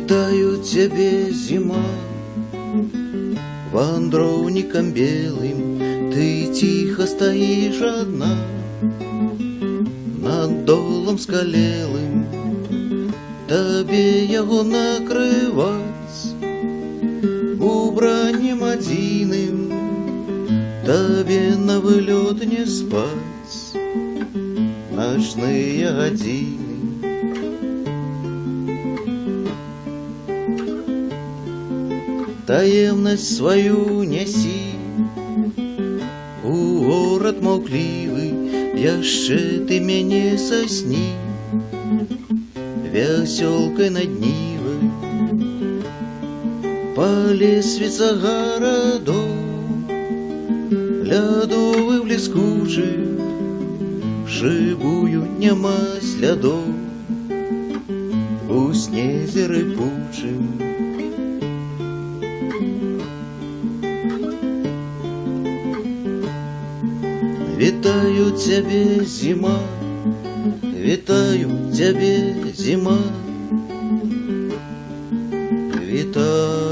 Вітаю цябе, зіма, вандроўнікам белым, ты ціха стаіш адна над долам скалелым, табе яго накрываць убраннем адзіным, табе на вылёт не спаць начныя гадзіны. Таемнасць сваю нясі у горад маўклівы, яшчэ ты мяне сасні вясёлкай над нівай. Па лесвіцах гарадоў лядовых бліскучых шыбую няма слядоў у снезе рыпучым. Вітаю цябе, зіма, вітаю цябе, зіма, вітаю.